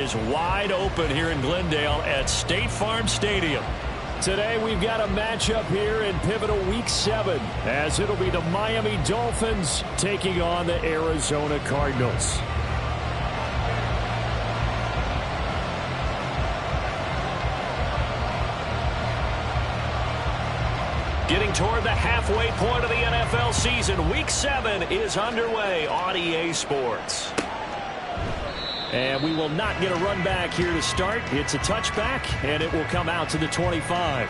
Is wide open here in Glendale at State Farm Stadium. Today we've got a matchup here in pivotal week 7 as it'll be the Miami Dolphins taking on the Arizona Cardinals. Getting toward the halfway point of the NFL season, week 7 is underway on EA Sports. And we will not get a run back here to start. It's a touchback, and it will come out to the 25.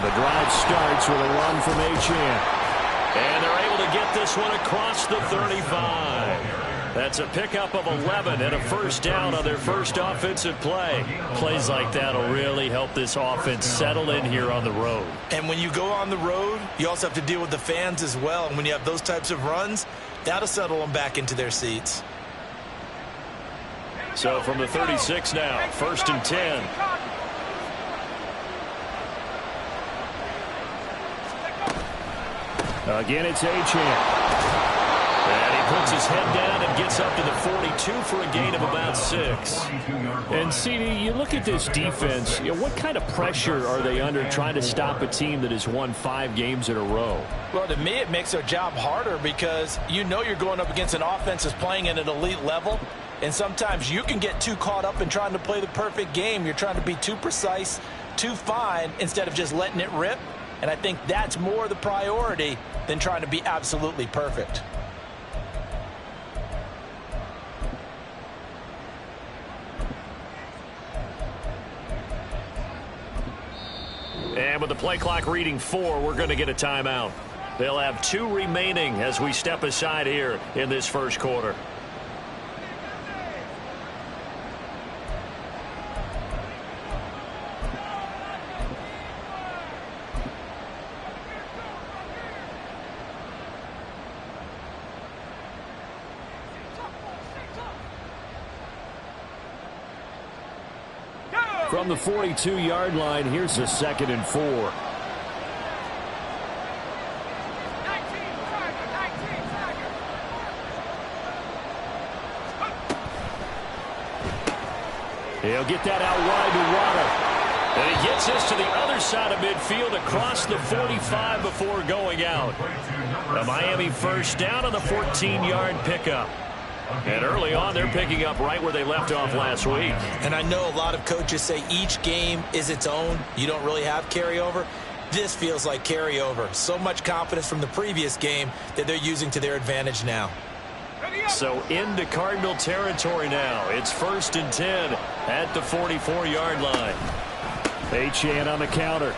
The drive starts with a run from Achane. And they're able to get this one across the 35. That's a pickup of 11 and a first down on their first offensive play. Plays like that will really help this offense settle in here on the road. And when you go on the road, you also have to deal with the fans as well. And when you have those types of runs, that'll settle them back into their seats. So from the 36 now, 1st and 10. Again, it's Achane. And he puts his head down and gets up to the 42 for a gain of about 6. And, CD, you look at this defense, what kind of pressure are they under trying to stop a team that has won 5 games in a row? Well, to me, it makes their job harder because you know you're going up against an offense that's playing at an elite level. And sometimes you can get too caught up in trying to play the perfect game. You're trying to be too precise, too fine, instead of just letting it rip. And I think that's more the priority than trying to be absolutely perfect. And with the play clock reading 4, we're going to get a timeout. They'll have 2 remaining as we step aside here in this first quarter. From the 42-yard line, here's a 2nd and 4. He'll get that out wide to Waddle. And he gets this to the other side of midfield across the 45 before going out. A Miami first down on the 14-yard pickup. And early on, they're picking up right where they left off last week. And I know a lot of coaches say each game is its own. You don't really have carryover. This feels like carryover. So much confidence from the previous game that they're using to their advantage now. So into Cardinal territory now. It's 1st and 10 at the 44-yard line. Achane on the counter.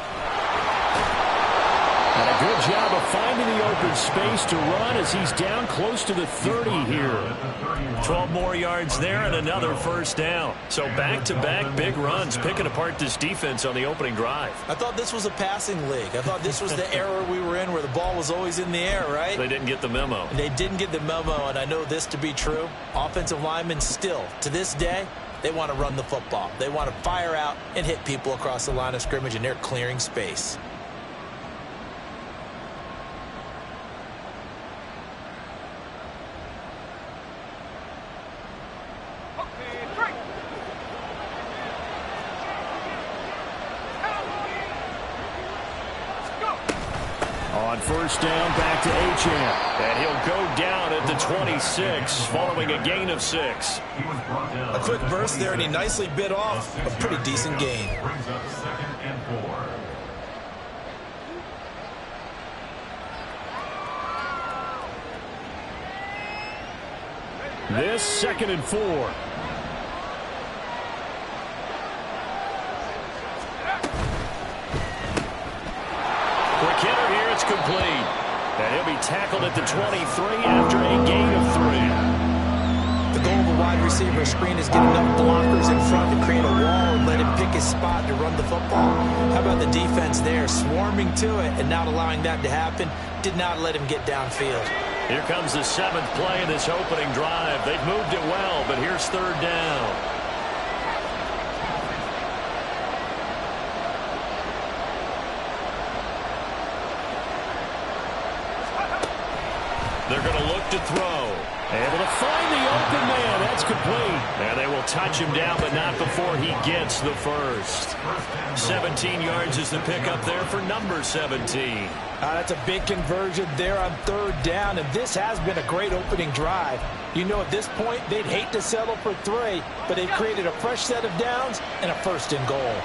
And a good job of finding the open space to run as he's down close to the 30 here. 12 more yards there and another first down. So back-to-back big runs, picking apart this defense on the opening drive. I thought this was a passing league. I thought this was the era we were in where the ball was always in the air, right? They didn't get the memo. They didn't get the memo, and I know this to be true. Offensive linemen still, to this day, they want to run the football. They want to fire out and hit people across the line of scrimmage, and they're clearing space. On first down, back to Achane. And he'll go down at the 26 following a gain of 6. A quick burst there, and he nicely bit off a pretty decent gain. This 2nd and 4. Hitter here, it's complete. And he'll be tackled at the 23 after a gain of 3. The goal of a wide receiver screen is get enough blockers in front to create a wall and let him pick his spot to run the football. How about the defense there, swarming to it and not allowing that to happen? Did not let him get downfield. Here comes the 7th play in this opening drive. They've moved it well, but here's 3rd down. They're going to look to throw. Able to find the open man. That's complete. And they will touch him down, but not before he gets the first. 17 yards is the pickup there for number 17. That's a big conversion there on 3rd down, and this has been a great opening drive. You know, at this point, they'd hate to settle for 3, but they've created a fresh set of downs and a 1st and goal.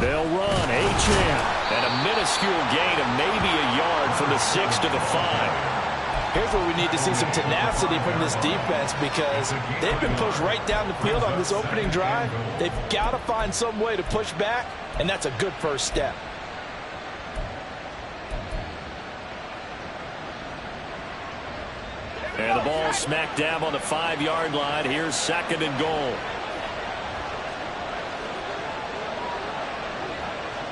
They'll run Achane, and a minuscule gain of maybe a yard from the 6 to the 5. Here's where we need to see some tenacity from this defense because they've been pushed right down the field on this opening drive. They've got to find some way to push back, and that's a good first step. And the ball smack dab on the 5-yard line. Here's 2nd and goal.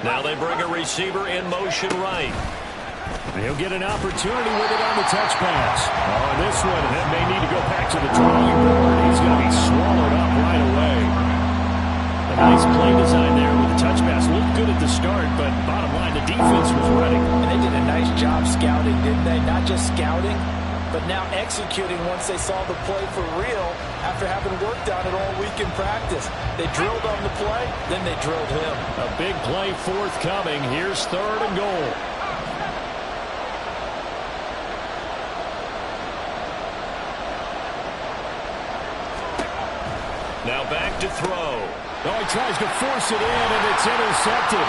Now they bring a receiver in motion right. He'll get an opportunity with it on the touch pass. On this one, that may need to go back to the drawing board. He's going to be swallowed up right away. A nice play design there with the touch pass. Looked good at the start, but bottom line, the defense was ready. And they did a nice job scouting, didn't they? Not just scouting, but now executing once they saw the play for real after having worked on it all week in practice. They drilled on the play, then they drilled him. A big play forthcoming. Here's 3rd and goal. Now back to throw. Oh, he tries to force it in, and it's intercepted.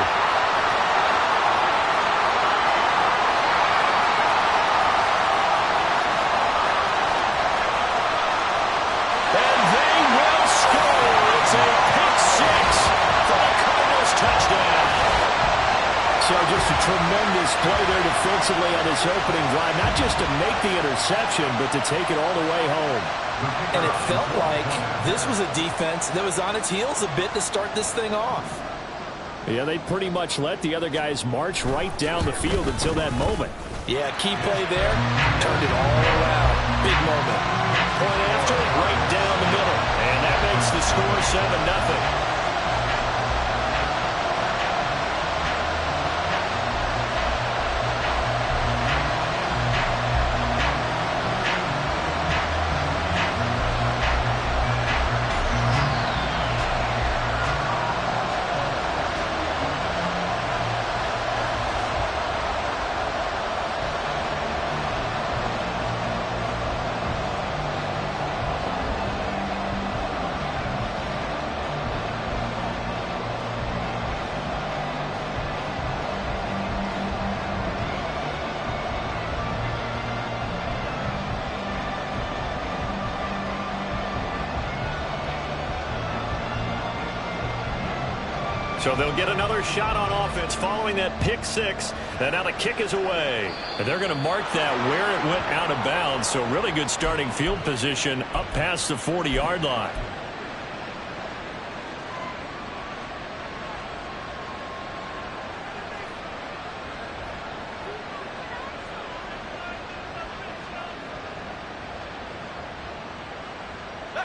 So just a tremendous play there defensively on this opening drive. Not just to make the interception, but to take it all the way home. And it felt like this was a defense that was on its heels a bit to start this thing off. Yeah, they pretty much let the other guys march right down the field until that moment. Yeah, key play there. Turned it all around. Big moment. Point after, right down the middle. And that makes the score 7-0. So they'll get another shot on offense following that pick 6. And now the kick is away. And they're going to mark that where it went out of bounds. So really good starting field position up past the 40-yard line.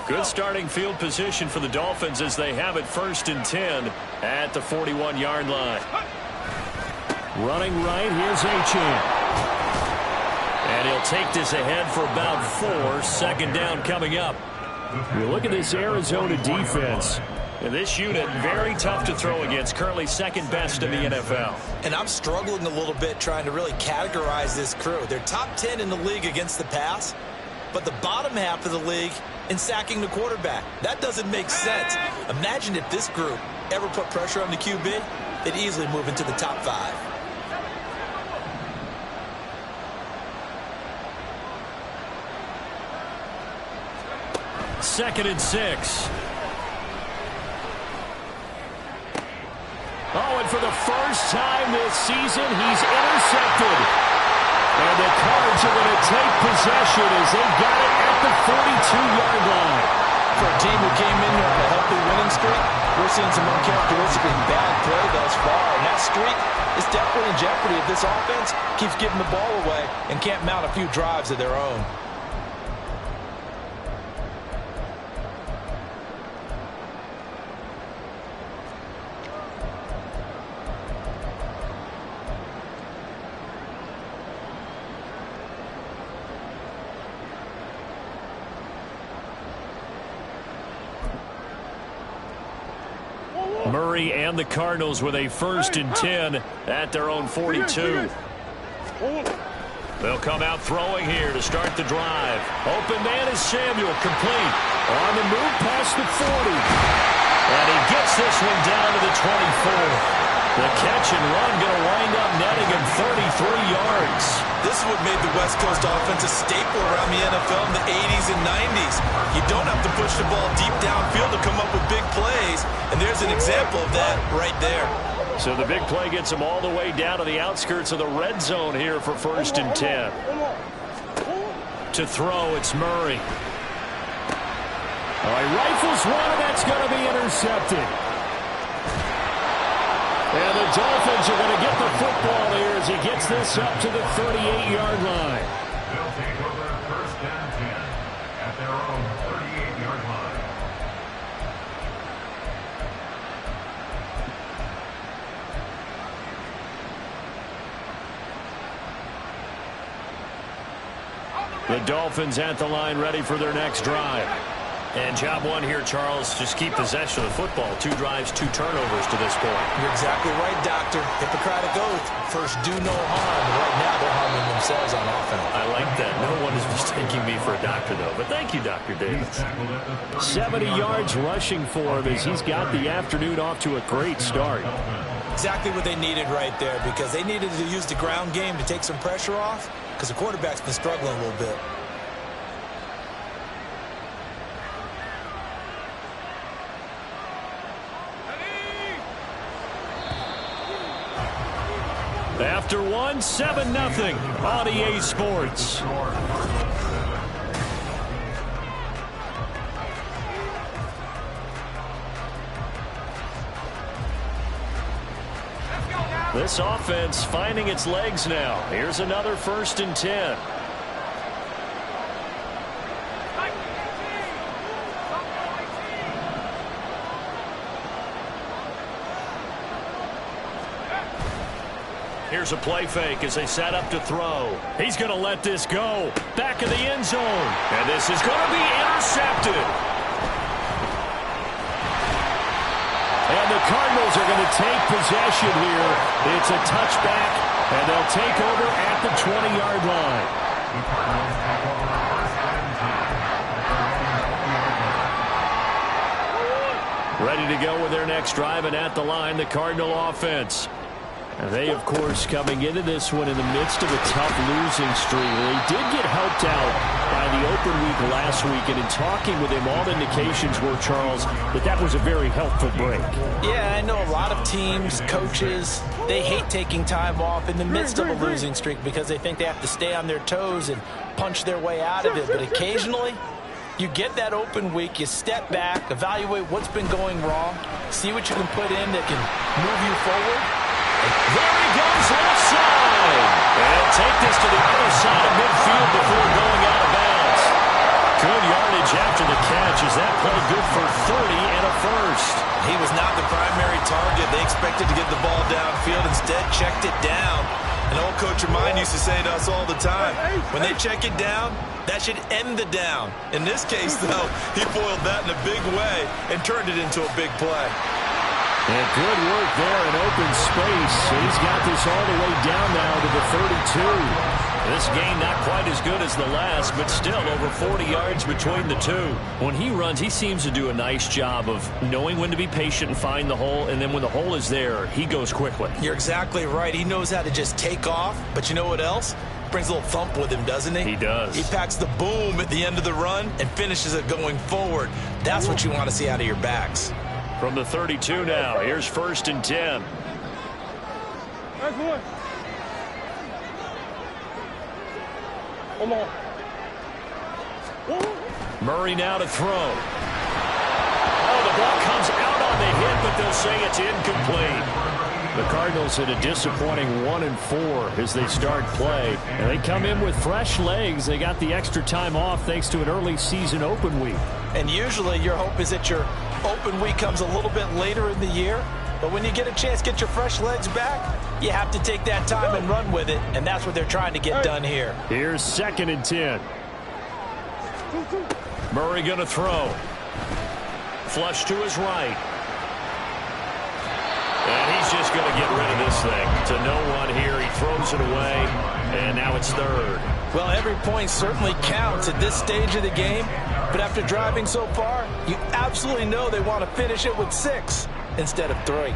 Good starting field position for the Dolphins as they have it 1st and 10 at the 41-yard line. Running right, here's Achane. And he'll take this ahead for about 4. 2nd down coming up. You look at this Arizona defense. And this unit, very tough to throw against. Currently 2nd best in the NFL. And I'm struggling a little bit trying to really categorize this crew. They're top 10 in the league against the pass, but the bottom half of the league in sacking the quarterback. That doesn't make sense. Imagine if this group ever put pressure on the QB, they'd easily move into the top 5. Second and 6. Oh, and for the first time this season, he's intercepted. And the Cards are going to take possession as they got it at the 42-yard line. For a team who came in here on a healthy winning streak, we're seeing some uncharacteristically bad play thus far. And that streak is definitely in jeopardy if this offense keeps giving the ball away and can't mount a few drives of their own. Murray and the Cardinals with a 1st and 10 at their own 42. They'll come out throwing here to start the drive. Open man is Samuel, complete. On the move past the 40. And he gets this one down to the 24. The catch and run going to wind up netting him 33 yards. This is what made the West Coast offense a staple around the NFL in the 80s and 90s. You don't have to push the ball deep downfield to come up with big plays, and there's an example of that right there. So the big play gets him all the way down to the outskirts of the red zone here for 1st and 10. To throw, it's Murray. All right, rifles one, and that's going to be intercepted. And the Dolphins are going to get the football here as he gets this up to the 38-yard line. They'll take over 1st and 10 at their own 38-yard line. The Dolphins at the line ready for their next drive. And job one here, Charles, just keep possession of the football. 2 drives, 2 turnovers to this point. You're exactly right, Doctor. Hippocratic oath. First, do no harm. Right now, they're harming themselves on offense. I like that. No one is mistaking me for a doctor, though. But thank you, Dr. Davis. 70 yards rushing for him as he's got the afternoon off to a great start. Exactly what they needed right there, because they needed to use the ground game to take some pressure off, because the quarterback's been struggling a little bit. After one, 7-0 on EA Sports. This offense finding its legs now. Here's another 1st and 10. Here's a play fake as they set up to throw. He's going to let this go. Back of the end zone. And this is going to be intercepted. And the Cardinals are going to take possession here. It's a touchback, and they'll take over at the 20-yard line. Ready to go with their next drive, and at the line, the Cardinal offense. And they, of course, coming into this one in the midst of a tough losing streak. They did get helped out by the open week last week, and in talking with him, all indications were, Charles, that was a very helpful break. Yeah, I know a lot of teams, coaches, they hate taking time off in the midst of a losing streak because they think they have to stay on their toes and punch their way out of it. But occasionally, you get that open week, you step back, evaluate what's been going wrong, see what you can put in that can move you forward. There he goes, left side. And take this to the other side of midfield before going out of bounds. Good yardage after the catch. Is that play good for 30 and a 1st? He was not the primary target. They expected to get the ball downfield. Instead, checked it down. An old coach of mine used to say to us all the time, when they check it down, that should end the down. In this case, though, he foiled that in a big way and turned it into a big play. And good work there in open space. He's got this all the way down now to the 32. This game not quite as good as the last, but still over 40 yards between the two. When he runs, he seems to do a nice job of knowing when to be patient and find the hole, and then when the hole is there, he goes quickly. You're exactly right. He knows how to just take off, but you know what else? Brings a little thump with him, doesn't he? He does. He packs the boom at the end of the run and finishes it going forward. That's what you want to see out of your backs. From the 32 now, here's 1st and 10. Murray now to throw. Oh, the ball comes out on the hit, but they'll say it's incomplete. The Cardinals in a disappointing 1-4 as they start play. And they come in with fresh legs. They got the extra time off thanks to an early season open week. And usually your hope is that your open week comes a little bit later in the year. But when you get a chance to get your fresh legs back, you have to take that time and run with it. And that's what they're trying to get done here. Here's 2nd and 10. Murray going to throw. Flush to his right. And he's just going to get rid of this thing. To no one here. He throws it away. And now it's 3rd. Well, every point certainly counts at this stage of the game. But after driving so far, you absolutely know they want to finish it with 6 instead of 3.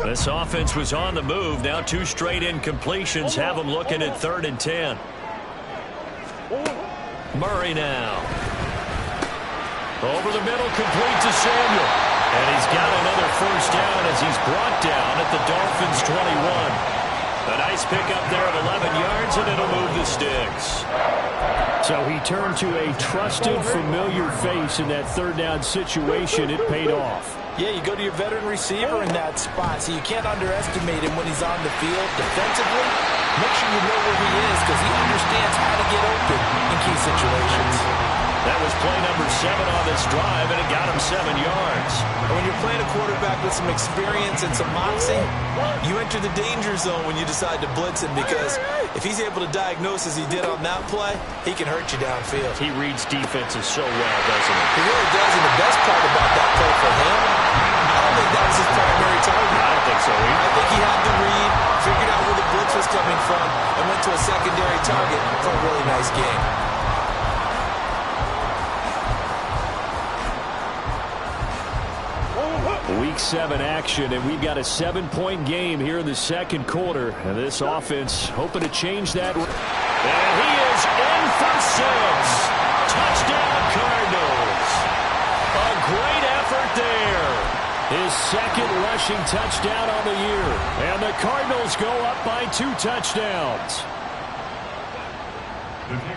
This offense was on the move. Now 2 straight incompletions have them looking at 3rd and 10. Murray now. Over the middle, complete to Samuel. And he's got another first down as he's brought down at the Dolphins' 21. A nice pickup there of 11 yards, and it'll move the sticks. So he turned to a trusted, familiar face in that 3rd down situation. It paid off. Yeah, you go to your veteran receiver in that spot, so you can't underestimate him when he's on the field defensively. Make sure you know where he is because he understands how to get open in key situations. That was play number 7 on this drive, and it got him 7 yards. And when you're playing a quarterback with some experience and some moxie, you enter the danger zone when you decide to blitz him because if he's able to diagnose as he did on that play, he can hurt you downfield. He reads defenses so well, doesn't he? He really does, and the best part about that play for him, I don't think that was his primary target. I don't think so either. I think he had the read, figured out where the blitz was coming from, and went to a secondary target for a really nice game. Week 7 action, and we've got a 7-point game here in the 2nd quarter. And this offense hoping to change that. And he is in for 6. Touchdown, Cardinals. A great effort there. His 2nd rushing touchdown on the year. And the Cardinals go up by 2 touchdowns.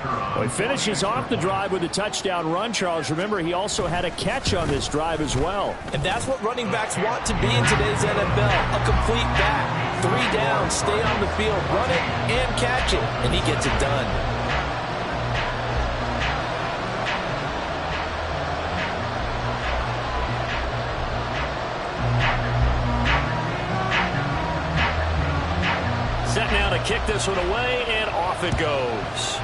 Well, he finishes off the drive with a touchdown run, Charles. Remember, he also had a catch on this drive as well. And that's what running backs want to be in today's NFL. A complete back. 3 down, stay on the field, run it, and catch it. And he gets it done. Set now to kick this one away, and off it goes.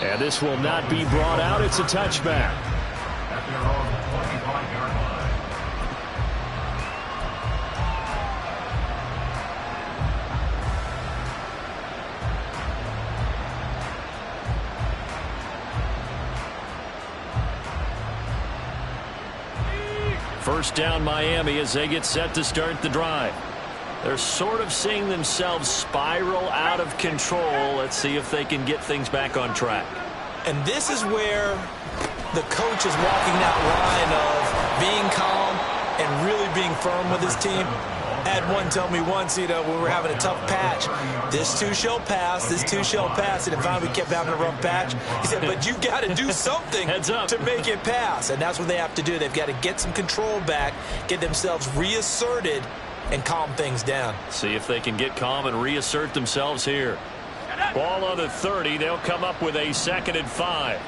And this will not be brought out. It's a touchback. At their own 25-yard line. First down, Miami, as they get set to start the drive. They're sort of seeing themselves spiral out of control. Let's see if they can get things back on track. And this is where the coach is walking that line of being calm and really being firm with his team. I had one tell me once, when we were having a tough patch, this too shall pass, this too shall pass, and finally we kept having a rough patch. He said, but you got to do something to make it pass, and that's what they have to do. They've got to get some control back, get themselves reasserted, and calm things down. See if they can get calm and reassert themselves here. Ball on the 30. They'll come up with a 2nd and 5.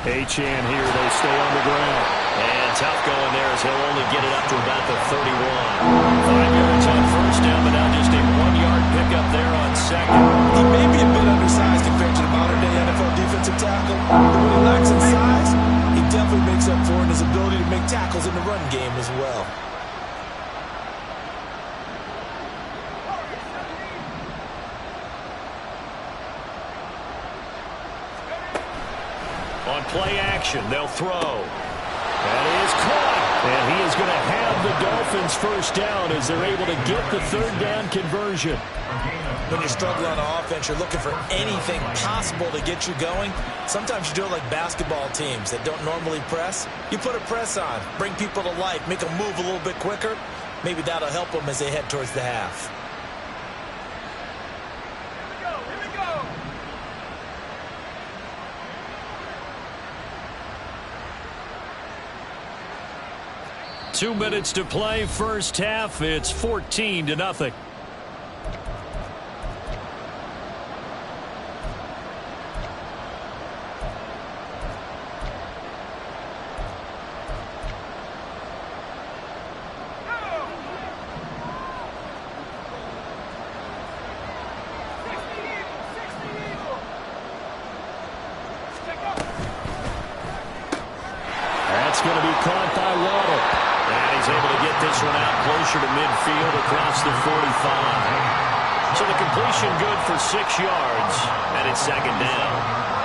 Achane here. They stay on the ground. And tough going there as he'll only get it up to about the 31. 5 yards on first down, but now just a 1-yard pickup there on 2nd. He may be a bit undersized compared to the modern-day NFL defensive tackle, but when he lacks in size, he definitely makes up for it in his ability to make tackles in the run game as well. On play action, they'll throw. That is caught. And he is going to have the Lions first down as they're able to get the third down conversion. When you're struggling on offense, you're looking for anything possible to get you going. Sometimes you do it like basketball teams that don't normally press. You put a press on, bring people to life, make them move a little bit quicker. Maybe that'll help them as they head towards the half. Here we go. 2 minutes to play, first half. It's 14-0. That's going to be caught by Waddle. And he's able to get this one out closer to midfield across the 45. So the completion good for 6 yards, and it's second down.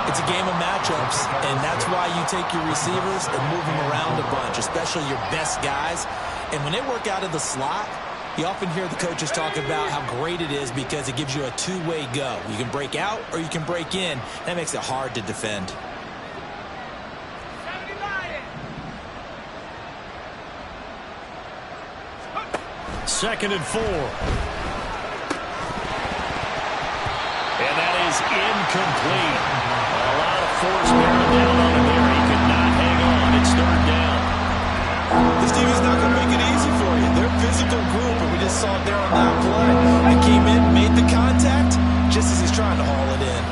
It's a game of matchups, and that's why you take your receivers and move them around a bunch, especially your best guys. And when they work out of the slot, you often hear the coaches talk about how great it is because it gives you a two-way go. You can break out or you can break in. That makes it hard to defend. Second and 4. And that is incomplete. A lot of force bearing down on him there. He could not hang on. It's third down. This team is not going to make it easy for you. They're a physical group, and we just saw it there on that play. He came in, made the contact, just as he's trying to haul it in.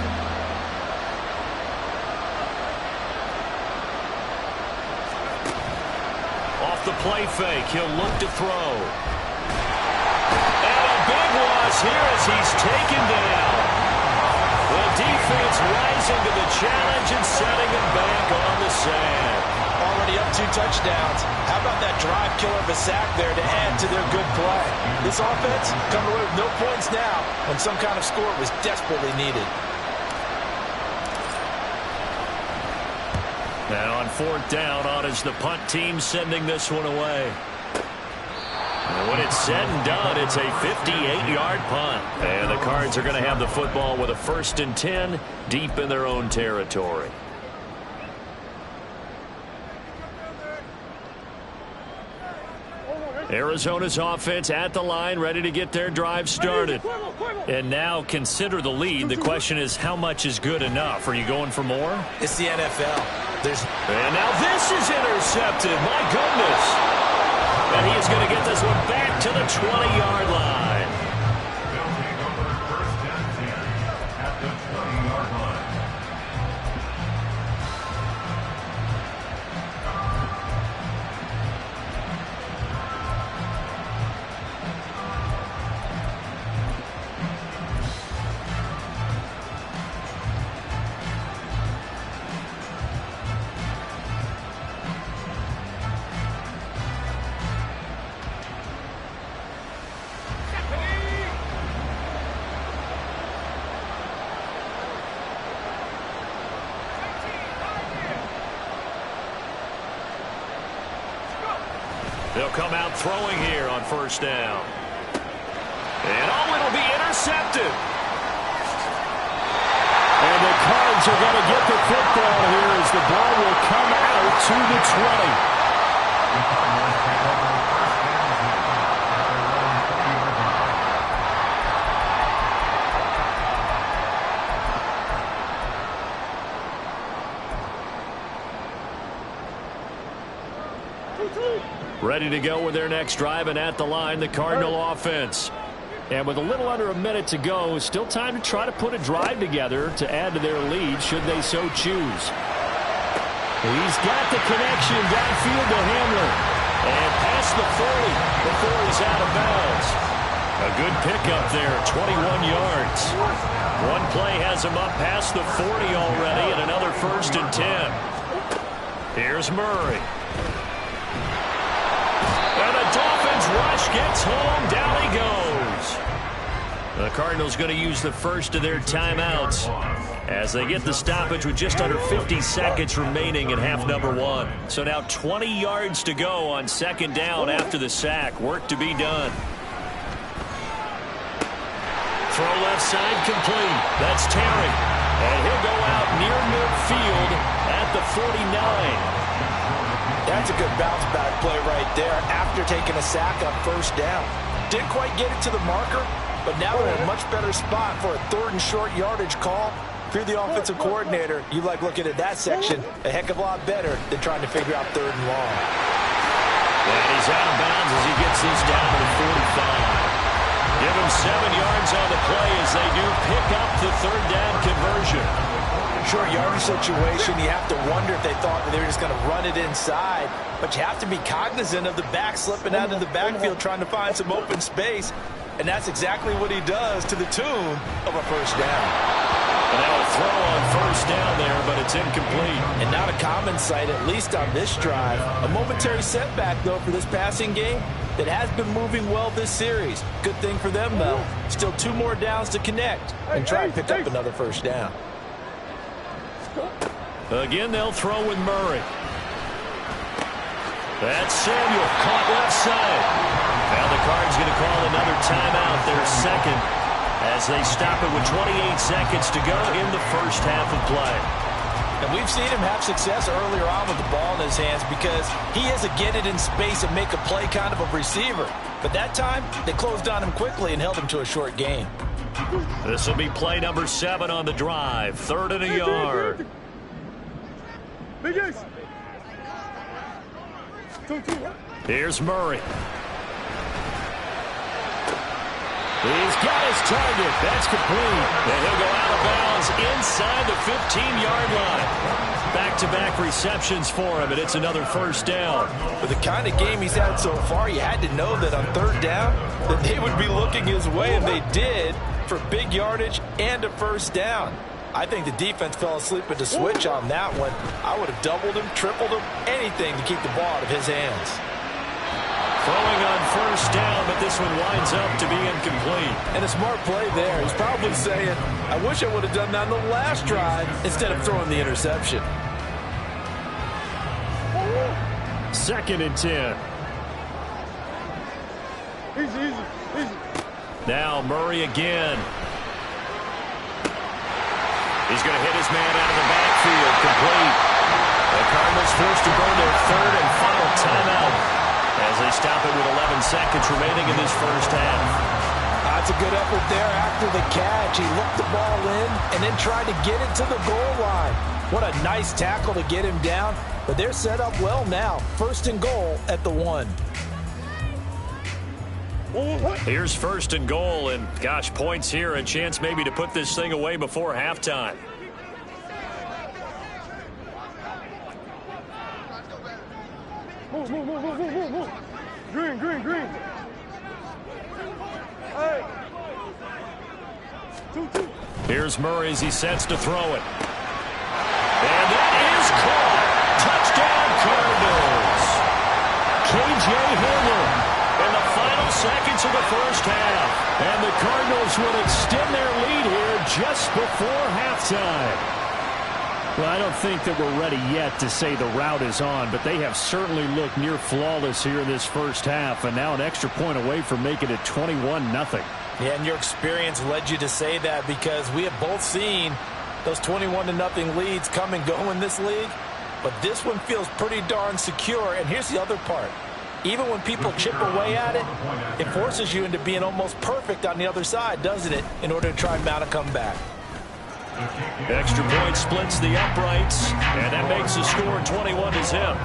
Off the play fake, he'll look to throw. And a big loss here as he's taken down. The defense rising to the challenge and setting him back on the sand. Already up 2 touchdowns. How about that drive killer of a sack there to add to their good play? This offense coming away with no points now when some kind of score was desperately needed. Now on fourth down, on is the punt team sending this one away. And when it's said and done, it's a 58-yard punt. And the Cards are going to have the football with a 1st and 10 deep in their own territory. Arizona's offense at the line, ready to get their drive started. And now consider the lead. The question is, how much is good enough? Are you going for more? It's the NFL. And now this is intercepted. My goodness. And he is going to get this one back to the 20-yard line. They'll take over 1st and 10 at the 20-yard line. They'll come out throwing here on 1st down. And it'll be intercepted. And the Cards are going to get the football here as the ball will come out to the 20. Ready to go with their next drive, and at the line, the Cardinal offense. And with a little under a minute to go, still time to try to put a drive together to add to their lead should they so choose. He's got the connection downfield to Hamler. And past the 40 before he's out of bounds. A good pickup there, 21 yards. One play has him up past the 40 already, and another 1st and 10. Here's Murray. And the Dolphins rush gets home. Down he goes. The Cardinals going to use the first of their timeouts as they get the stoppage with just under 50 seconds remaining in half number one. So now 20 yards to go on second down after the sack. Work to be done. Throw left side complete. That's Terry. And he'll go out near midfield at the 49. That's a good bounce back play right there after taking a sack on first down. Didn't quite get it to the marker, but now we're in a much better spot for a third and short yardage call. If you're the offensive coordinator, you like looking at that section a heck of a lot better than trying to figure out third and long. And he's out of bounds as he gets this down to the 45. Give him 7 yards on the play as they do pick up the third down conversion. Short yardage situation, you have to wonder if they thought that they were just going to run it inside. But you have to be cognizant of the back slipping out of the backfield trying to find some open space. And that's exactly what he does to the tune of a first down. And now a throw on first down there, but it's incomplete. And not a common sight, at least on this drive. A momentary setback, though, for this passing game that has been moving well this series. Good thing for them, though. Still 2 more downs to connect and try and pick up another first down. Again, they'll throw with Murray. That's Samuel, caught left side. Now the Cards going to call another timeout, their second, as they stop it with 28 seconds to go in the first half of play. And we've seen him have success earlier on with the ball in his hands because he is a get it in space and make a play kind of a receiver. But that time, they closed on him quickly and held him to a short gain. This will be play number 7 on the drive. 3rd and a yard. Here's Murray. He's got his target. That's complete. And he'll go out of bounds inside the 15-yard line. Back-to-back receptions for him, and it's another first down. With the kind of game he's had so far, you had to know that on third down that they would be looking his way, and they did, for big yardage and a first down. I think the defense fell asleep at the switch on that one. I would have doubled him, tripled him, anything to keep the ball out of his hands. Throwing on first down, but this one winds up to be incomplete. And a smart play there. He's probably saying, I wish I would have done that on the last drive instead of throwing the interception. 2nd and 10. Easy. Now Murray again. He's going to hit his man out of the backfield. Complete. The Cardinals forced to burn their 3rd and final timeout as they stop it with 11 seconds remaining in this first half. That's a good effort there after the catch. He looked the ball in and then tried to get it to the goal line. What a nice tackle to get him down. But they're set up well now. 1st and goal at the 1. Here's 1st and goal, and gosh, points here, a chance maybe to put this thing away before halftime. Move. Green. Hey. 2. Here's Murray as he sets to throw it. And that is caught. Touchdown, Cardinals. K.J. Hamler in the final seconds of the first half. And the Cardinals will extend their lead here just before halftime. Well, I don't think that we're ready yet to say the route is on, but they have certainly looked near flawless here in this first half, and now an extra point away from making it 21-0. Yeah, and your experience led you to say that because we have both seen those 21-0 leads come and go in this league. But this one feels pretty darn secure. And here's the other part. Even when people chip away at it, it forces you into being almost perfect on the other side, doesn't it, in order to try and mount a comeback. Extra point splits the uprights, and that makes the score 21-0.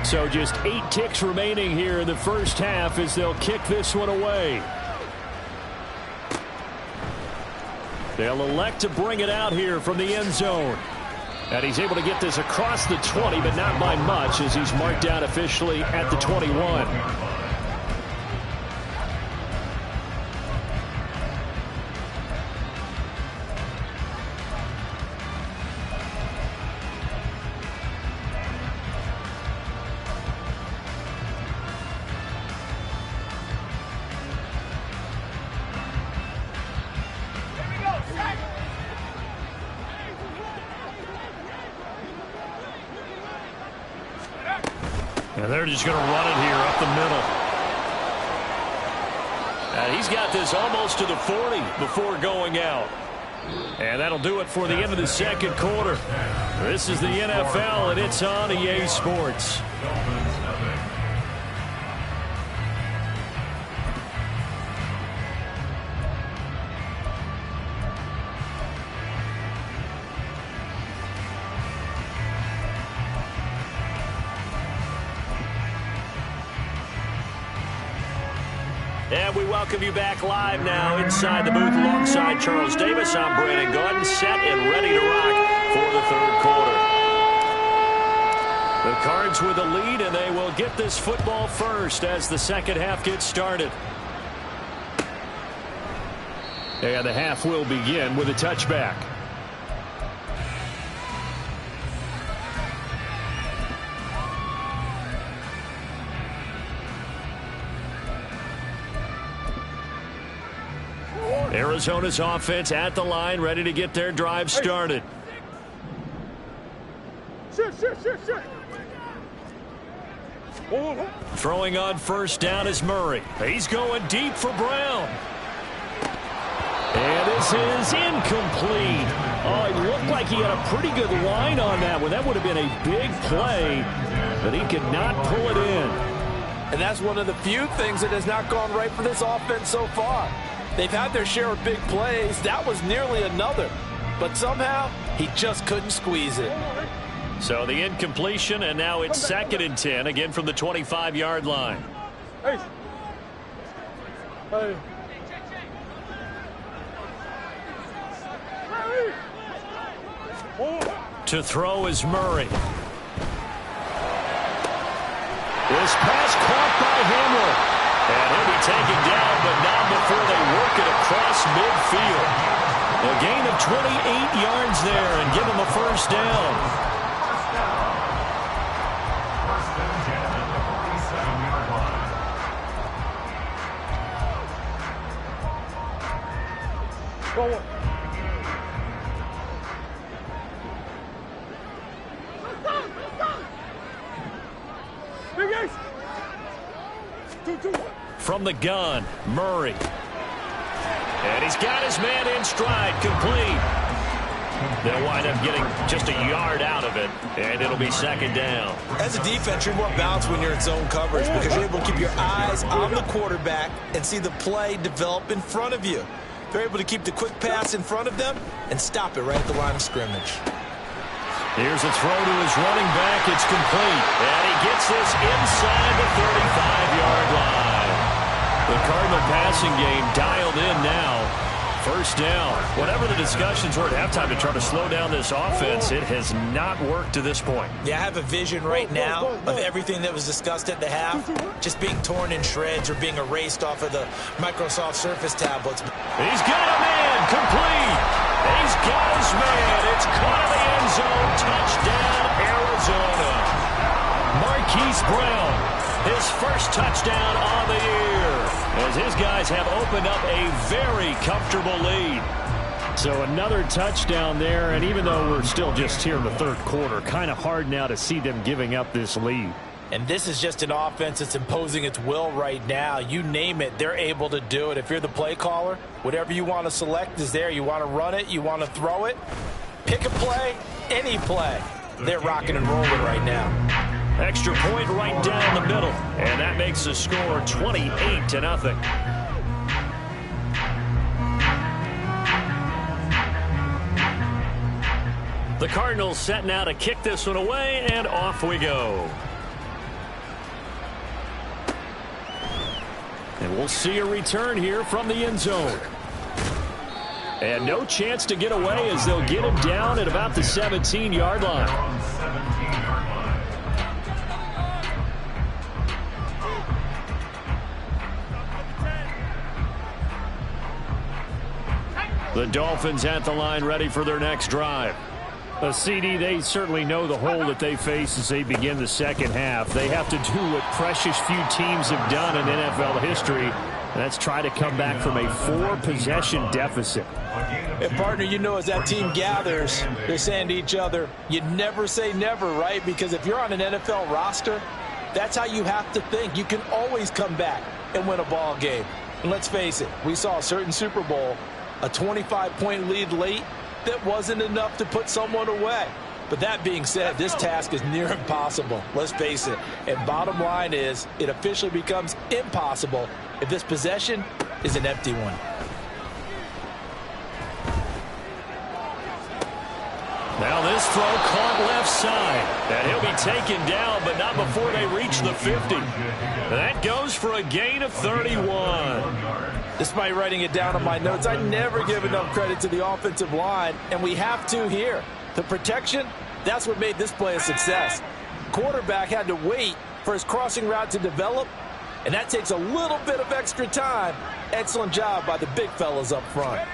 So just 8 ticks remaining here in the first half as they'll kick this one away. They'll elect to bring it out here from the end zone. And he's able to get this across the 20, but not by much as he's marked down officially at the 21. And they're just going to run it here up the middle. And he's got this almost to the 40 before going out. And that'll do it for the end of the second quarter. This is the NFL, and it's on EA Sports. And we welcome you back live now inside the booth alongside Charles Davis. I'm Brandon Gordon, set and ready to rock for the third quarter. The Cards with a lead, and they will get this football first as the second half gets started. And the half will begin with a touchback. Arizona's offense at the line, ready to get their drive started. Throwing on first down is Murray. He's going deep for Brown. And this is incomplete. Oh, it looked like he had a pretty good line on that one. That would have been a big play, but he could not pull it in. And that's one of the few things that has not gone right for this offense so far. They've had their share of big plays. That was nearly another. But somehow, he just couldn't squeeze it. So the incompletion, and now it's 2nd and 10, again from the 25-yard line. Hey. Hey. To throw is Murray. This pass caught by Hamler. And he'll be taken down, but not before they work it across midfield. A gain of 28 yards there and give him a first down. First and 10 at the 47-yard line. Go. Big Ace. Two. From the gun, Murray. And he's got his man in stride, complete. They'll wind up getting just a yard out of it, and it'll be 2nd down. As a defense, you're more balanced when you're in zone coverage because you're able to keep your eyes on the quarterback and see the play develop in front of you. They're able to keep the quick pass in front of them and stop it right at the line of scrimmage. Here's a throw to his running back. It's complete. And he gets this inside the 35-yard line. The Cardinal passing game dialed in now. First down. Whatever the discussions were at halftime to try to slow down this offense, it has not worked to this point. Yeah, I have a vision right now of everything that was discussed at the half just being torn in shreds or being erased off of the Microsoft Surface tablets. He's got a man, complete. He's got his man. It's caught in the end zone. Touchdown, Arizona. Marquise Brown, his first touchdown on the year, as his guys have opened up a very comfortable lead. So another touchdown there, and even though we're still just here in the third quarter, kind of hard now to see them giving up this lead. And this is just an offense that's imposing its will right now. You name it, they're able to do it. If you're the play caller, whatever you want to select is there. You want to run it, you want to throw it, pick a play, any play. They're rocking and rolling right now. Extra point right down the middle, and that makes the score 28-0. The Cardinals set now to kick this one away, and off we go. And we'll see a return here from the end zone. And no chance to get away as they'll get him down at about the 17-yard line. The Dolphins at the line, ready for their next drive. A CD, they certainly know the hole that they face as they begin the second half. They have to do what precious few teams have done in NFL history, and that's try to come back from a 4-possession deficit. And partner, you know, as that team gathers, they're saying to each other, you never say never, right? Because if you're on an NFL roster, That's how you have to think. You can always come back and win a ball game. And let's face it, we saw a certain Super Bowl, a 25-point lead late that wasn't enough to put someone away. But that being said, this task is near impossible. Let's face it. And bottom line is, it officially becomes impossible if this possession is an empty one. Now this throw caught left side. And he'll be taken down, but not before they reach the 50. That goes for a gain of 31. Despite writing it down on my notes, I never give enough credit to the offensive line, and we have to here. The protection, that's what made this play a success. Quarterback had to wait for his crossing route to develop, and that takes a little bit of extra time. Excellent job by the big fellas up front.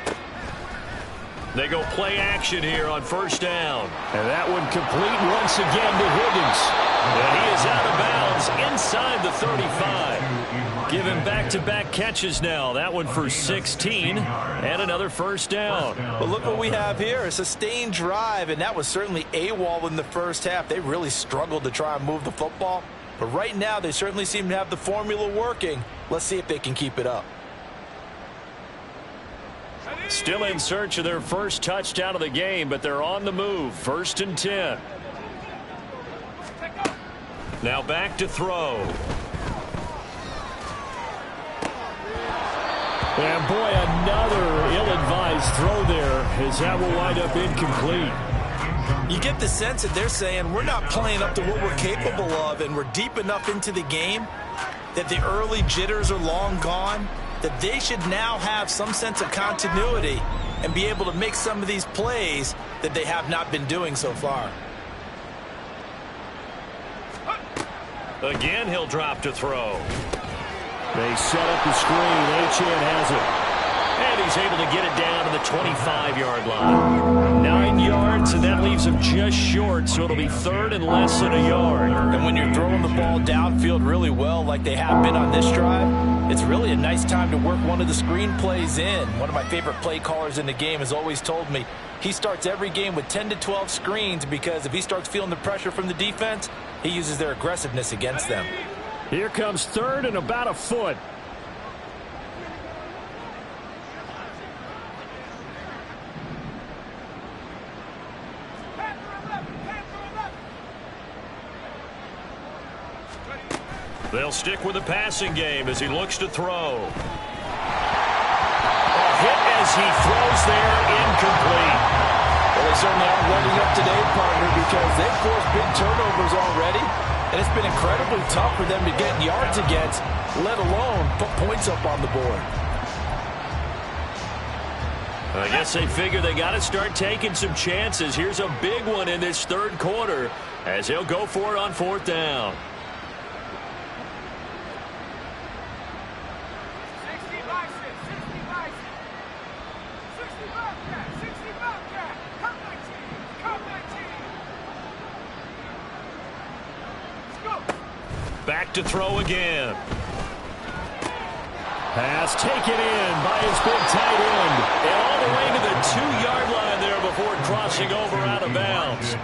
They go play action here on first down. And that one complete once again to Higgins. And he is out of bounds inside the 35. Give him back-to-back catches now. That one for 16 and another first down. But look what we have here, a sustained drive, and that was certainly AWOL in the first half. They really struggled to try and move the football. But right now, they certainly seem to have the formula working. Let's see if they can keep it up. Still in search of their first touchdown of the game, but they're on the move. 1st and 10. Now back to throw. And boy, another ill-advised throw there, as that will wind up incomplete. You get the sense that they're saying we're not playing up to what we're capable of, and we're deep enough into the game that the early jitters are long gone, that they should now have some sense of continuity and be able to make some of these plays that they have not been doing so far. Again, he'll drop to throw. They set up the screen. Achane has it. And he's able to get it down to the 25-yard line. 9 yards, and that leaves him just short, so it'll be 3rd and less than a yard. And when you're throwing the ball downfield really well like they have been on this drive, it's really a nice time to work one of the screen plays in. One of my favorite play callers in the game has always told me he starts every game with 10 to 12 screens because if he starts feeling the pressure from the defense, he uses their aggressiveness against them. Here comes 3rd and about a foot. They'll stick with the passing game as he looks to throw. A hit as he throws there, incomplete. Well, they certainly aren't letting up today, partner, because they've forced big turnovers already, and it's been incredibly tough for them to get yards against, let alone put points up on the board. I guess they figure they got to start taking some chances. Here's a big one in this 3rd quarter as he'll go for it on 4th down. Back to throw again. Pass taken in by his big tight end. And all the way to the 2-yard line there before crossing over out of bounds.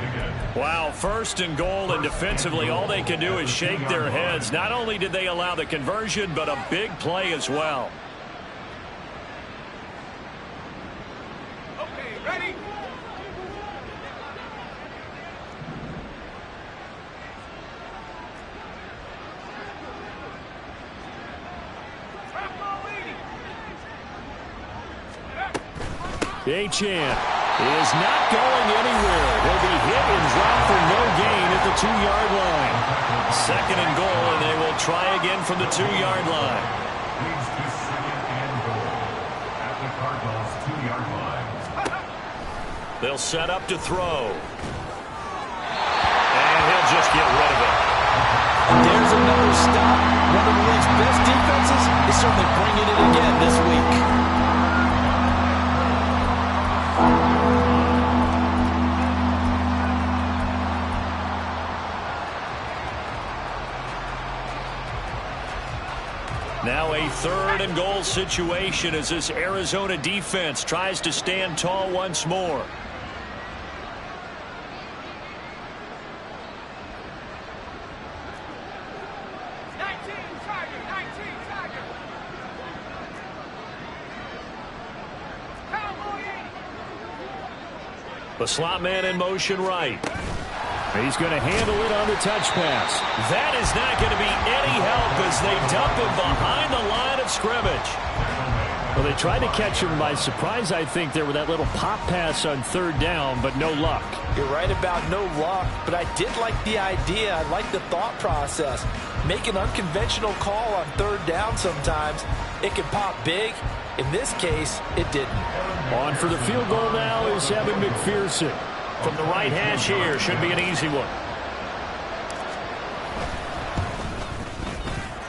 Wow, 1st and goal, and defensively all they can do is shake their heads. Not only did they allow the conversion, but a big play as well. Okay, ready? Achane is not going anywhere. He'll be hit and dropped for no gain at the 2-yard line. 2nd and goal, and they will try again from the 2-yard line. Leads to 2nd and goal at the Cardinals' 2-yard line. They'll set up to throw. And he'll just get rid of it. There's another stop. One of the league's best defenses is certainly bringing it again this week. Now a 3rd and goal situation as this Arizona defense tries to stand tall once more. The slot man in motion right. He's going to handle it on the touch pass. That is not going to be any help as they dump him behind the line of scrimmage. Well, they tried to catch him by surprise, I think, there with that little pop pass on third down, but no luck. You're right about no luck, but I did like the idea. I like the thought process. Make an unconventional call on third down sometimes. It can pop big. In this case, it didn't. On for the field goal now is Evan McPherson. From the right hash here, should be an easy one.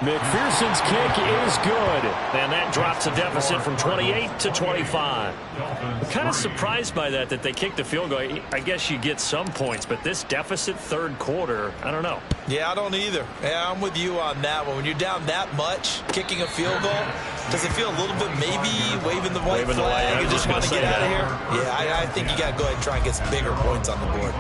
McPherson's kick is good. And that drops a deficit from 28 to 25. I'm kind of surprised by that they kicked the field goal. I guess you get some points, but this deficit third quarter, I don't know. Yeah, I don't either. Yeah, I'm with you on that one. When you're down that much, kicking a field goal, does it feel a little bit maybe waving the white flag and just want to get out of here? Yeah, I think you got to go ahead and try and get some bigger points on the board.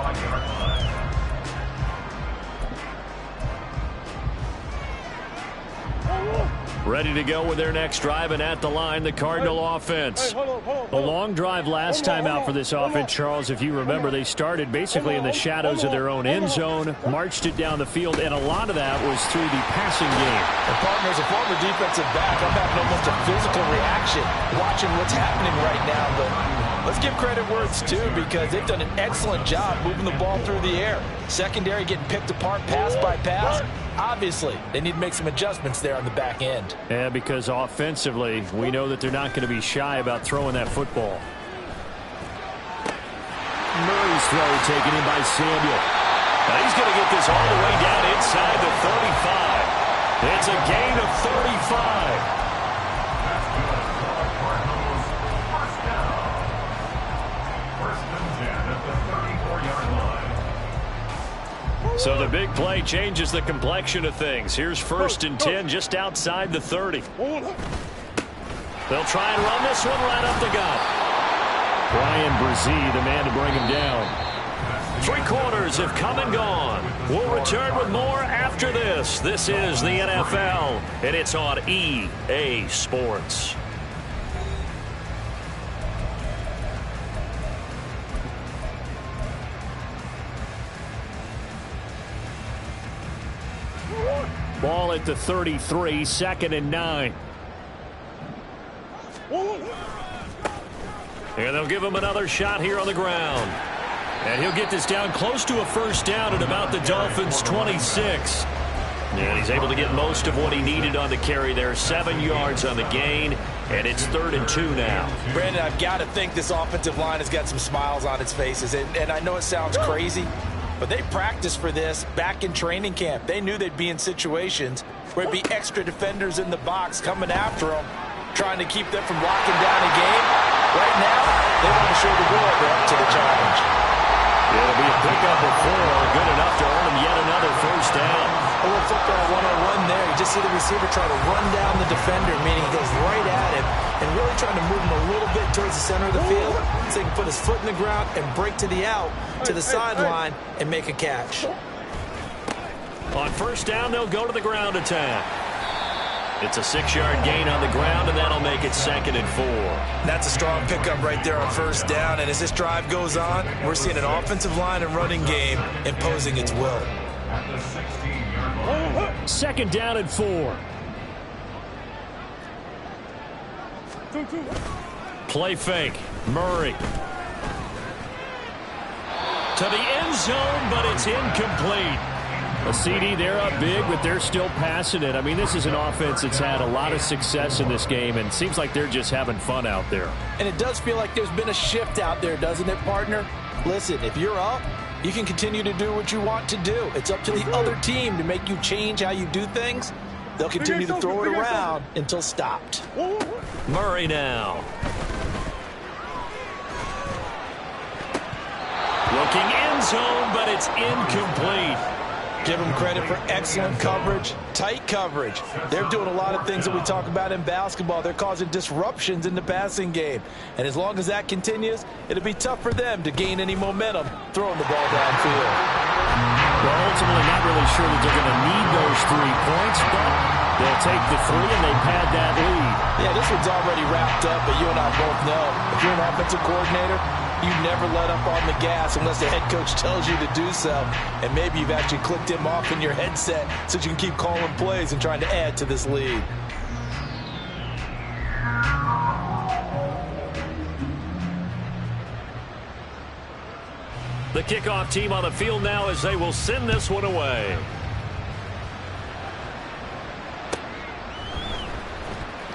Ready to go with their next drive, and at the line, the Cardinal offense. A long drive last time out for this offense, Charles. If you remember, they started basically in the shadows of their own end zone, marched it down the field, and a lot of that was through the passing game. And partner, as a former defensive back, I'm having almost a physical reaction watching what's happening right now. But let's give credit where it's due, because they've done an excellent job moving the ball through the air. Secondary getting picked apart pass by pass. Obviously, they need to make some adjustments there on the back end. Yeah, because offensively, we know that they're not going to be shy about throwing that football. Murray's throw taken in by Samuel. Now he's going to get this all the way down inside the 35. It's a gain of 35. So the big play changes the complexion of things. Here's 1st and 10 just outside the 30. They'll try and run this one right up the gut. Brian Brzee, the man to bring him down. 3 quarters have come and gone. We'll return with more after this. This is the NFL, and it's on EA Sports. Ball at the 33, 2nd and 9. And they'll give him another shot here on the ground. And he'll get this down close to a first down at about the Dolphins' 26. And he's able to get most of what he needed on the carry there. 7 yards on the gain, and it's 3rd and 2 now. Brandon, I've got to think this offensive line has got some smiles on its faces. And I know it sounds crazy, but they practiced for this back in training camp. They knew they'd be in situations where it'd be extra defenders in the box coming after them, trying to keep them from locking down a game. Right now, they want to show the world they're up to the challenge. It'll be a pickup of 4, good enough to earn him yet another first down. A little football 101 there. You just see the receiver try to run down the defender, meaning he goes right at him and really trying to move him a little bit towards the center of the field so he can put his foot in the ground and break to the out, to the sideline, and make a catch. On first down, they'll go to the ground attack. It's a 6-yard gain on the ground, and that'll make it 2nd and 4. That's a strong pickup right there on first down, and as this drive goes on, we're seeing an offensive line and running game imposing its will. 2nd down and 4. Play fake. Murray. To the end zone, but it's incomplete. A CD, they're up big, but they're still passing it. I mean, this is an offense that's had a lot of success in this game, and it seems like they're just having fun out there. And it does feel like there's been a shift out there, doesn't it, partner? Listen, if you're up, you can continue to do what you want to do. It's up to the other team to make you change how you do things. They'll continue to throw it around until stopped. Murray now. Looking end zone, but it's incomplete. Give them credit for excellent coverage, tight coverage. They're doing a lot of things that we talk about in basketball. They're causing disruptions in the passing game. And as long as that continues, it'll be tough for them to gain any momentum throwing the ball downfield. Well, ultimately not really sure that they're going to need those 3 points, but they'll take the 3 and they pad that lead. Yeah, this one's already wrapped up, but you and I both know if you're an offensive coordinator, You never let up on the gas unless the head coach tells you to do so. And maybe you've actually clicked him off in your headset so you can keep calling plays and trying to add to this lead. The kickoff team on the field now as they will send this one away.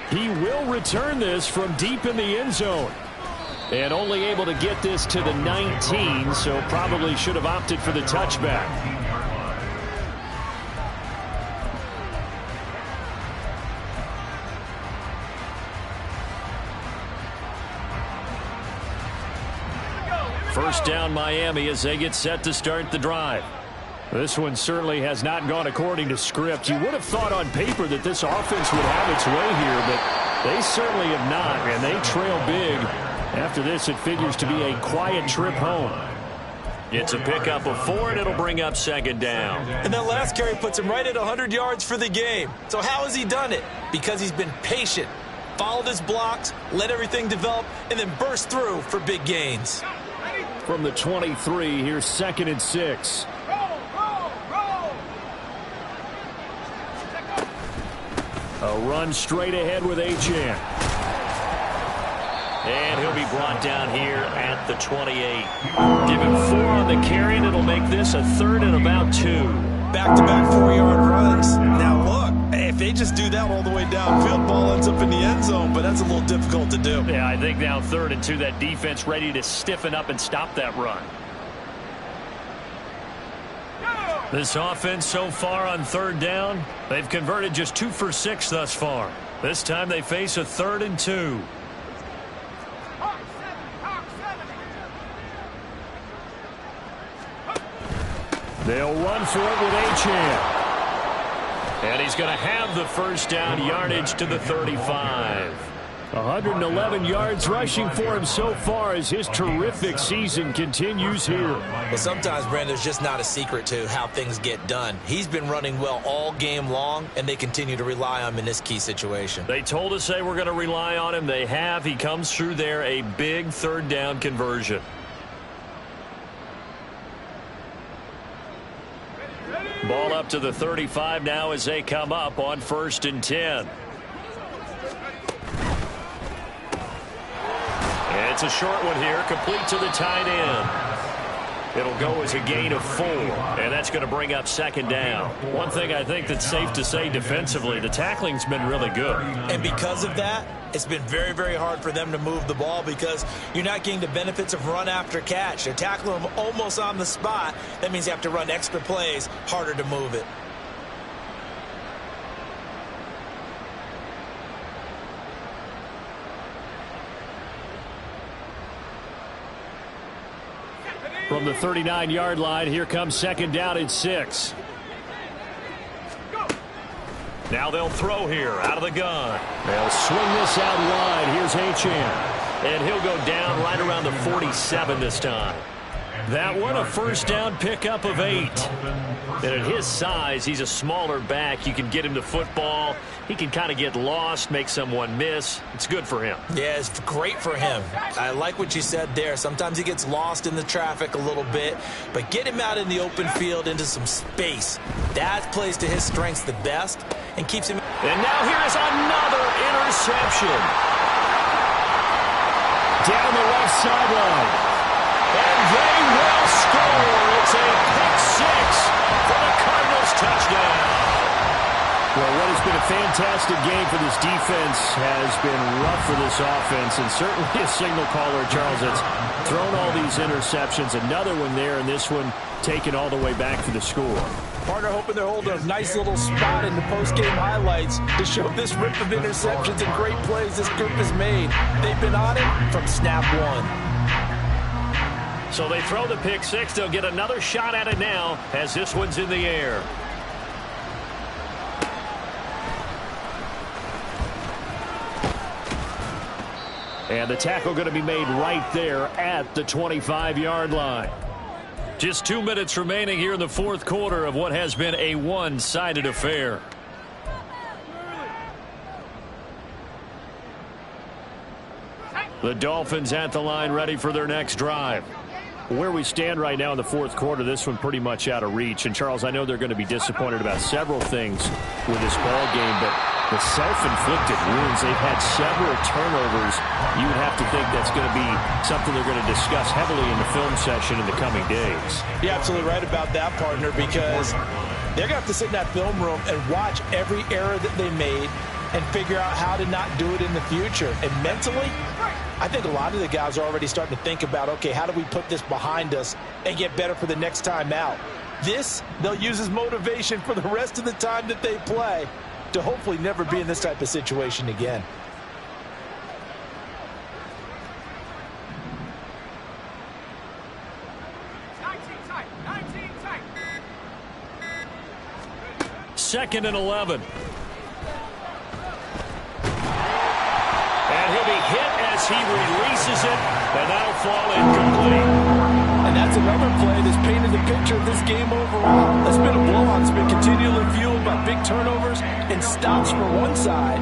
He will return this from deep in the end zone. And only able to get this to the 19, so probably should have opted for the touchback. First down Miami as they get set to start the drive. This one certainly has not gone according to script. You would have thought on paper that this offense would have its way here, but they certainly have not, and they trail big. After this, it figures to be a quiet trip home. It's a pickup of 4, and it'll bring up second down. And that last carry puts him right at 100 yards for the game. So how has he done it? Because he's been patient, followed his blocks, let everything develop, and then burst through for big gains. From the 23, here's 2nd and 6. A run straight ahead with Achane. And he'll be brought down here at the 28. Give him 4 on the carry, and it'll make this a 3rd and about 2. Back-to-back 4-yard runs. Now look, if they just do that all the way downfield, ball ends up in the end zone, but that's a little difficult to do. Yeah, I think now 3rd and 2, that defense ready to stiffen up and stop that run. This offense so far on 3rd down, they've converted just 2 for 6 thus far. This time they face a 3rd and 2. They'll run for it with Achane. And he's going to have the first down, yardage to the 35. 111 yards rushing for him so far as his terrific season continues here. Well, sometimes, Brandon, there's just not a secret to how things get done. He's been running well all game long, and they continue to rely on him in this key situation. They told us they were going to rely on him. They have. He comes through there, a big 3rd down conversion. Ball up to the 35 now as they come up on 1st and 10. It's a short one here, complete to the tight end. It'll go as a gain of 4, and that's going to bring up 2nd down. One thing I think that's safe to say defensively, the tackling's been really good. And because of that, it's been very, very hard for them to move the ball because you're not getting the benefits of run after catch. They're tackling them almost on the spot. That means you have to run extra plays, harder to move it. From the 39-yard line, here comes 2nd down and 6. Now they'll throw here out of the gun. They'll swing this out wide. Here's Achane. And he'll go down right around the 47 this time. That one a first down pickup of 8. And at his size, he's a smaller back. You can get him to football. He can kind of get lost, make someone miss. It's good for him. Yeah, it's great for him. I like what you said there. Sometimes he gets lost in the traffic a little bit, but get him out in the open field into some space. That plays to his strengths the best and keeps him. And now here is another interception. Down the left sideline. And they will score. It's a pick 6 for the Cardinals touchdown. Well, what has been a fantastic game for this defense has been rough for this offense, and certainly a signal caller, Charles, that's thrown all these interceptions. Another one there, and this one taken all the way back for the score. Partner hoping they're holding a nice little spot in the post-game highlights to show this rip of interceptions and great plays this group has made. They've been on it from snap 1. So they throw the pick 6. They'll get another shot at it now as this one's in the air. And the tackle going to be made right there at the 25-yard line. Just 2 minutes remaining here in the 4th quarter of what has been a one-sided affair. The Dolphins at the line, ready for their next drive. Where we stand right now in the fourth quarter, this one pretty much out of reach. And, Charles, I know they're going to be disappointed about several things with this ball game, but the self-inflicted wounds, they've had several turnovers. You would have to think that's going to be something they're going to discuss heavily in the film session in the coming days. You're absolutely right about that, partner, because they're going to have to sit in that film room and watch every error that they made and figure out how to not do it in the future. And mentally, I think a lot of the guys are already starting to think about, okay, how do we put this behind us and get better for the next time out? This, they'll use as motivation for the rest of the time that they play to hopefully never be in this type of situation again. Second and 11. And he'll be hit as he releases it, and that'll fall incomplete. And that's another play that's painted the picture of this game overall. It's been a blowout. It's been continually fueled by big turnovers and stops from one side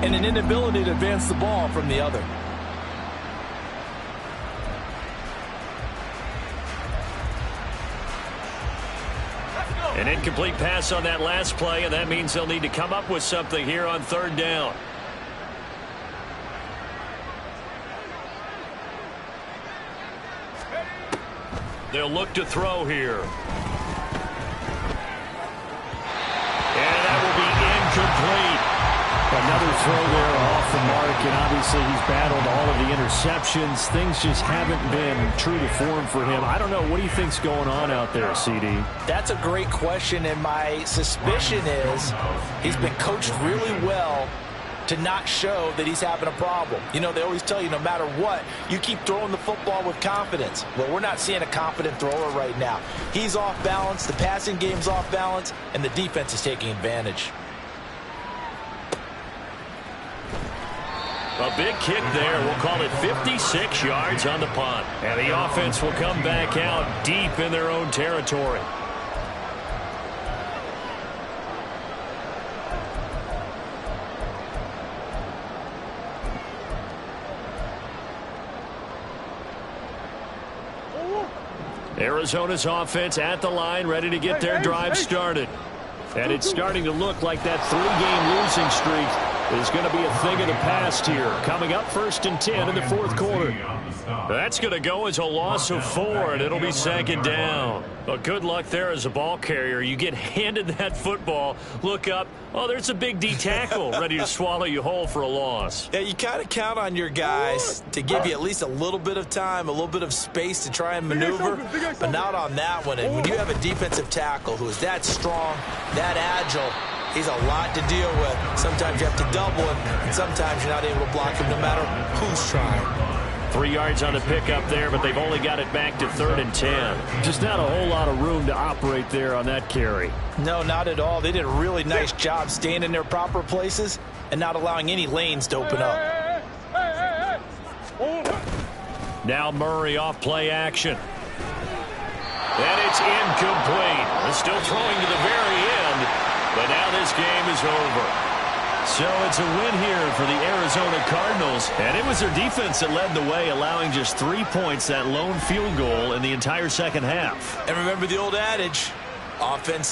and an inability to advance the ball from the other. An incomplete pass on that last play, and that means they'll need to come up with something here on third down. They'll look to throw here. And that will be incomplete. Another throw there off the mark, and obviously he's battled all of the interceptions. Things just haven't been true to form for him. I don't know. What do you think's going on out there, CD? That's a great question, and my suspicion is he's been coached really well to not show that he's having a problem. You know, they always tell you no matter what, you keep throwing the football with confidence. Well, we're not seeing a confident thrower right now. He's off balance, the passing game's off balance, and the defense is taking advantage. A big kick there. We'll call it 56 yards on the punt. And the offense will come back out deep in their own territory. Arizona's offense at the line, ready to get their drive started. And it's starting to look like that three-game losing streak is going to be a thing of the past here. Coming up 1st and 10 in the fourth quarter. That's going to go as a loss of 4, and it'll be 2nd down. Well, good luck there as a ball carrier. You get handed that football, look up, oh, there's a big D tackle ready to swallow you whole for a loss. Yeah, you kind of count on your guys to give you at least a little bit of time, a little bit of space to try and maneuver, but not on that one. And when you have a defensive tackle who is that strong, that agile, he's a lot to deal with. Sometimes you have to double him, and sometimes you're not able to block him no matter who's trying. 3 yards on the pickup there, but they've only got it back to 3rd and 10. Just not a whole lot of room to operate there on that carry. No, not at all. They did a really nice job staying in their proper places and not allowing any lanes to open up. Now Murray off play action. And it's incomplete. They're still throwing to the very end, but now this game is over. So it's a win here for the Arizona Cardinals. And it was their defense that led the way, allowing just 3 points, that lone field goal in the entire second half. And remember the old adage, offense